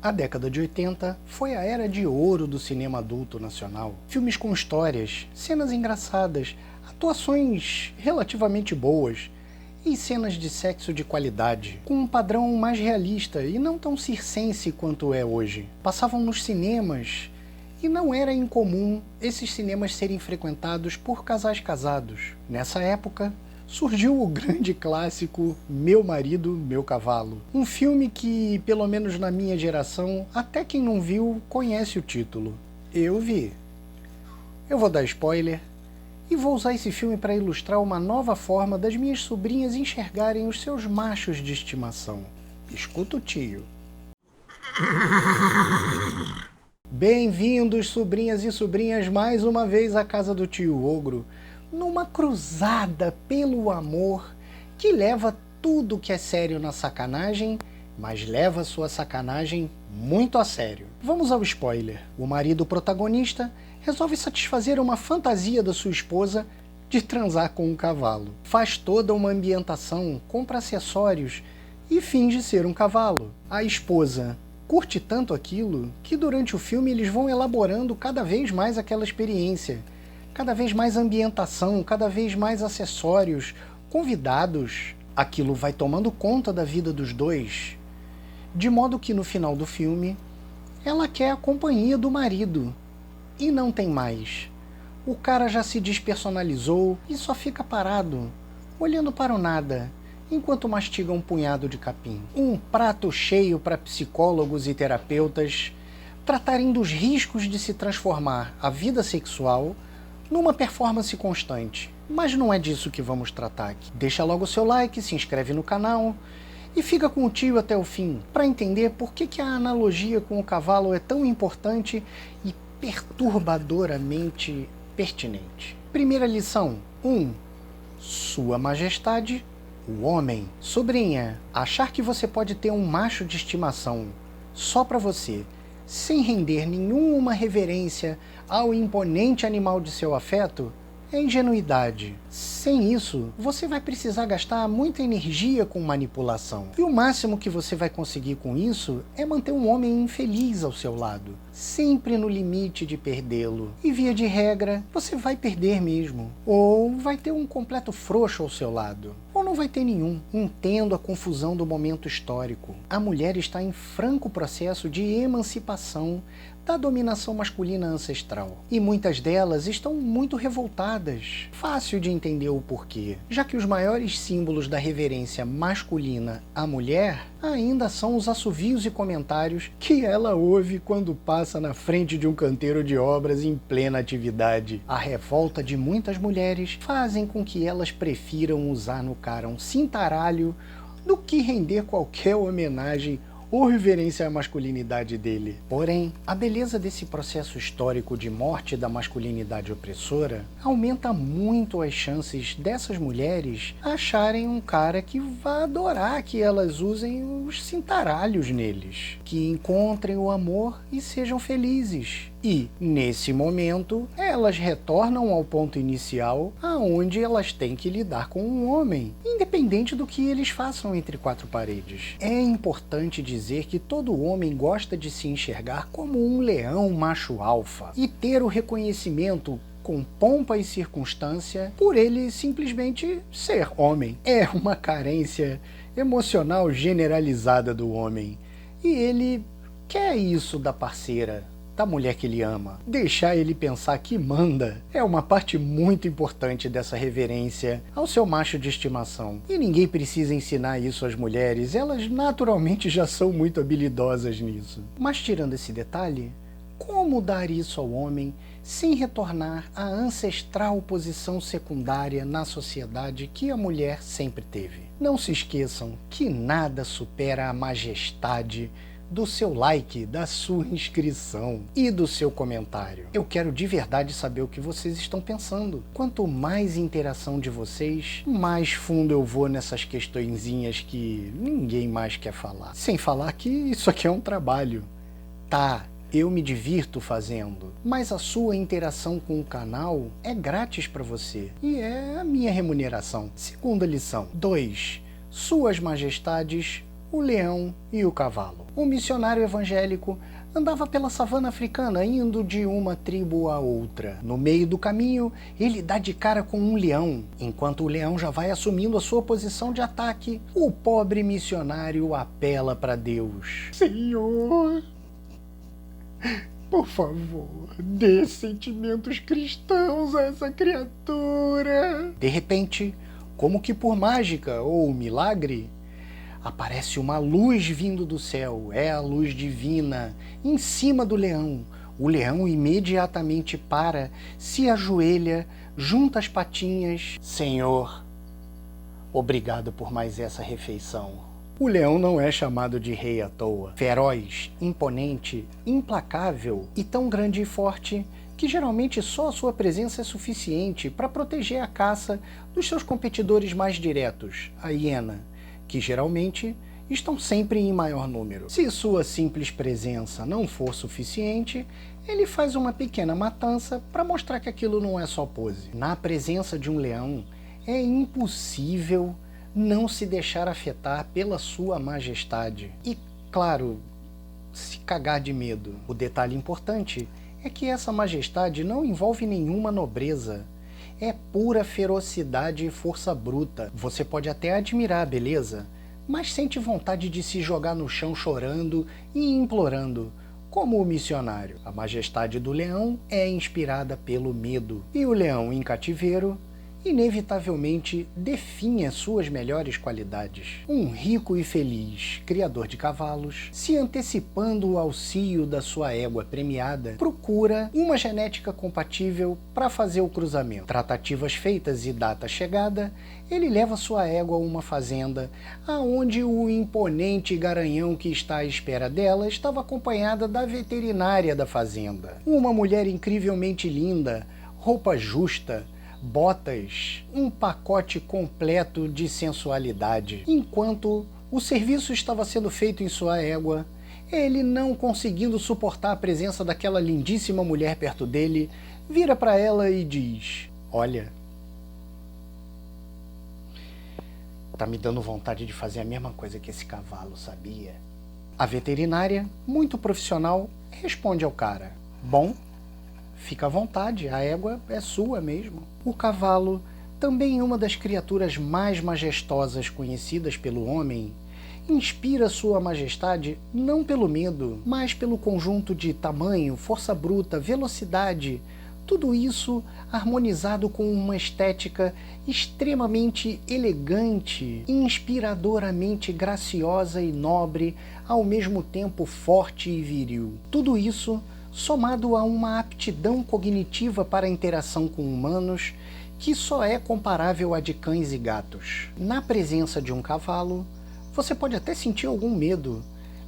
A década de 80 foi a era de ouro do cinema adulto nacional. Filmes com histórias, cenas engraçadas, atuações relativamente boas e cenas de sexo de qualidade, com um padrão mais realista e não tão circense quanto é hoje. Passavam nos cinemas e não era incomum esses cinemas serem frequentados por casais casados. Nessa época, surgiu o grande clássico Meu Marido, Meu Cavalo. Um filme que, pelo menos na minha geração, até quem não viu conhece o título. Eu vi. Eu vou dar spoiler e vou usar esse filme para ilustrar uma nova forma das minhas sobrinhas enxergarem os seus machos de estimação. Escuta o tio. Bem-vindos, sobrinhas e sobrinhas, mais uma vez à casa do tio Ogro, numa cruzada pelo amor que leva tudo que é sério na sacanagem, mas leva sua sacanagem muito a sério. Vamos ao spoiler. O marido protagonista resolve satisfazer uma fantasia da sua esposa de transar com um cavalo. Faz toda uma ambientação, compra acessórios e finge ser um cavalo. A esposa curte tanto aquilo que durante o filme eles vão elaborando cada vez mais aquela experiência. Cada vez mais ambientação, cada vez mais acessórios, convidados. Aquilo vai tomando conta da vida dos dois, de modo que no final do filme, ela quer a companhia do marido. E não tem mais. O cara já se despersonalizou e só fica parado, olhando para o nada, enquanto mastiga um punhado de capim. Um prato cheio para psicólogos e terapeutas tratarem dos riscos de se transformar a vida sexual numa performance constante. Mas não é disso que vamos tratar aqui. Deixa logo o seu like, se inscreve no canal e fica com o tio até o fim, para entender por que a analogia com o cavalo é tão importante e perturbadoramente pertinente. Primeira lição: 1. Sua Majestade, o homem. Sobrinha, achar que você pode ter um macho de estimação só para você, sem render nenhuma reverência ao imponente animal de seu afeto, é ingenuidade. Sem isso, você vai precisar gastar muita energia com manipulação. E o máximo que você vai conseguir com isso é manter um homem infeliz ao seu lado, sempre no limite de perdê-lo. E via de regra, você vai perder mesmo. Ou vai ter um completo frouxo ao seu lado. Ou não vai ter nenhum. Entendo a confusão do momento histórico. A mulher está em franco processo de emancipação da dominação masculina ancestral. E muitas delas estão muito revoltadas. Fácil de entender o porquê, já que os maiores símbolos da reverência masculina à mulher ainda são os assovios e comentários que ela ouve quando passa na frente de um canteiro de obras em plena atividade. A revolta de muitas mulheres fazem com que elas prefiram usar no cara um cintaralho do que render qualquer homenagem ou reverência à masculinidade dele. Porém, a beleza desse processo histórico de morte da masculinidade opressora aumenta muito as chances dessas mulheres acharem um cara que vá adorar que elas usem os cintaralhos neles, que encontrem o amor e sejam felizes. E, nesse momento, elas retornam ao ponto inicial, aonde elas têm que lidar com um homem, independente do que eles façam entre quatro paredes. É importante dizer que todo homem gosta de se enxergar como um leão macho alfa e ter o reconhecimento com pompa e circunstância por ele simplesmente ser homem. É uma carência emocional generalizada do homem. E ele quer isso da parceira, da mulher que ele ama. Deixar ele pensar que manda é uma parte muito importante dessa reverência ao seu macho de estimação. E ninguém precisa ensinar isso às mulheres, elas naturalmente já são muito habilidosas nisso. Mas tirando esse detalhe, como dar isso ao homem sem retornar à ancestral posição secundária na sociedade que a mulher sempre teve? Não se esqueçam que nada supera a majestade do seu like, da sua inscrição e do seu comentário. Eu quero de verdade saber o que vocês estão pensando. Quanto mais interação de vocês, mais fundo eu vou nessas questõezinhas que ninguém mais quer falar. Sem falar que isso aqui é um trabalho. Tá, eu me divirto fazendo, mas a sua interação com o canal é grátis para você e é a minha remuneração. Segunda lição. 2. Suas Majestades, o leão e o cavalo. Um missionário evangélico andava pela savana africana, indo de uma tribo a outra. No meio do caminho, ele dá de cara com um leão. Enquanto o leão já vai assumindo a sua posição de ataque, o pobre missionário apela para Deus. Senhor, por favor, dê sentimentos cristãos a essa criatura. De repente, como que por mágica ou milagre, aparece uma luz vindo do céu. É a luz divina em cima do leão. O leão imediatamente para, se ajoelha, junta as patinhas. Senhor, obrigado por mais essa refeição. O leão não é chamado de rei à toa. Feroz, imponente, implacável e tão grande e forte que geralmente só a sua presença é suficiente para proteger a caça dos seus competidores mais diretos, a hiena, que geralmente estão sempre em maior número. Se sua simples presença não for suficiente, ele faz uma pequena matança para mostrar que aquilo não é só pose. Na presença de um leão, é impossível não se deixar afetar pela sua majestade. E, claro, se cagar de medo. O detalhe importante é que essa majestade não envolve nenhuma nobreza. É pura ferocidade e força bruta. Você pode até admirar a beleza, mas sente vontade de se jogar no chão chorando e implorando, como o missionário. A majestade do leão é inspirada pelo medo. E o leão em cativeiro inevitavelmente definha suas melhores qualidades. Um rico e feliz criador de cavalos, se antecipando ao cio da sua égua premiada, procura uma genética compatível para fazer o cruzamento. Tratativas feitas e data chegada, ele leva sua égua a uma fazenda, aonde o imponente garanhão que está à espera dela estava acompanhada da veterinária da fazenda. Uma mulher incrivelmente linda, roupa justa, botas, um pacote completo de sensualidade. Enquanto o serviço estava sendo feito em sua égua, ele, não conseguindo suportar a presença daquela lindíssima mulher perto dele, vira para ela e diz: olha, tá me dando vontade de fazer a mesma coisa que esse cavalo, sabia? A veterinária, muito profissional, responde ao cara: bom, fica à vontade, a égua é sua mesmo. O cavalo, também uma das criaturas mais majestosas conhecidas pelo homem, inspira sua majestade não pelo medo, mas pelo conjunto de tamanho, força bruta, velocidade, tudo isso harmonizado com uma estética extremamente elegante, inspiradoramente graciosa e nobre, ao mesmo tempo forte e viril. Tudo isso somado a uma aptidão cognitiva para a interação com humanos que só é comparável à de cães e gatos. Na presença de um cavalo, você pode até sentir algum medo,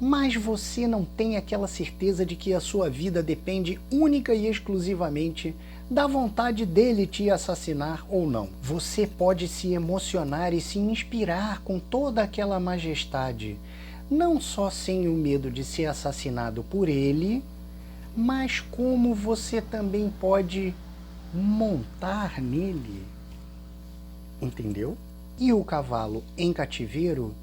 mas você não tem aquela certeza de que a sua vida depende única e exclusivamente da vontade dele te assassinar ou não. Você pode se emocionar e se inspirar com toda aquela majestade, não só sem o medo de ser assassinado por ele, mas como você também pode montar nele. Entendeu? E o cavalo em cativeiro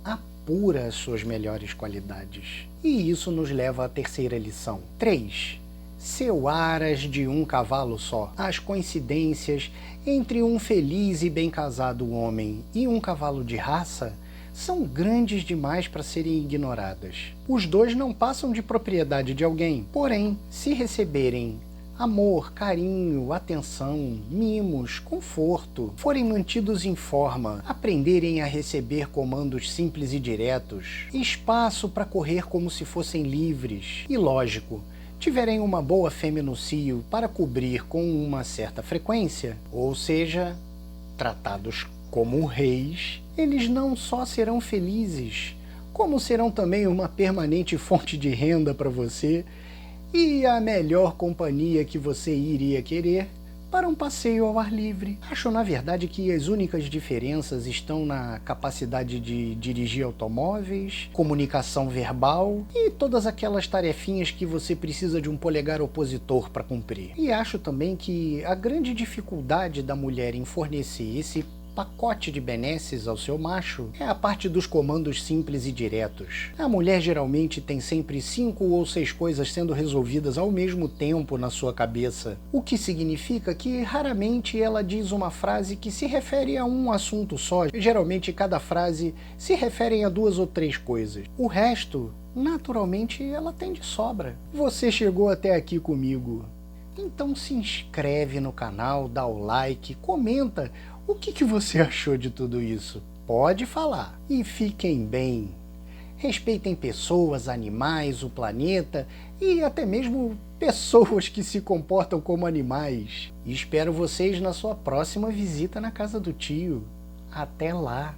apura as suas melhores qualidades. E isso nos leva à terceira lição. 3. Seu aras de um cavalo só. As coincidências entre um feliz e bem casado homem e um cavalo de raça são grandes demais para serem ignoradas. Os dois não passam de propriedade de alguém, porém, se receberem amor, carinho, atenção, mimos, conforto, forem mantidos em forma, aprenderem a receber comandos simples e diretos, espaço para correr como se fossem livres e, lógico, tiverem uma boa fêmea no cio para cobrir com uma certa frequência, ou seja, tratados como reis, eles não só serão felizes, como serão também uma permanente fonte de renda para você e a melhor companhia que você iria querer para um passeio ao ar livre. Acho, na verdade, que as únicas diferenças estão na capacidade de dirigir automóveis, comunicação verbal e todas aquelas tarefinhas que você precisa de um polegar opositor para cumprir. E acho também que a grande dificuldade da mulher em fornecer esse pacote de benesses ao seu macho é a parte dos comandos simples e diretos. A mulher geralmente tem sempre 5 ou 6 coisas sendo resolvidas ao mesmo tempo na sua cabeça, o que significa que raramente ela diz uma frase que se refere a um assunto só. Geralmente cada frase se refere a 2 ou 3 coisas. O resto, naturalmente, ela tem de sobra. Você chegou até aqui comigo. Então se inscreve no canal, dá o like, comenta o que você achou de tudo isso. Pode falar. E fiquem bem. Respeitem pessoas, animais, o planeta e até mesmo pessoas que se comportam como animais. E espero vocês na sua próxima visita na casa do tio. Até lá!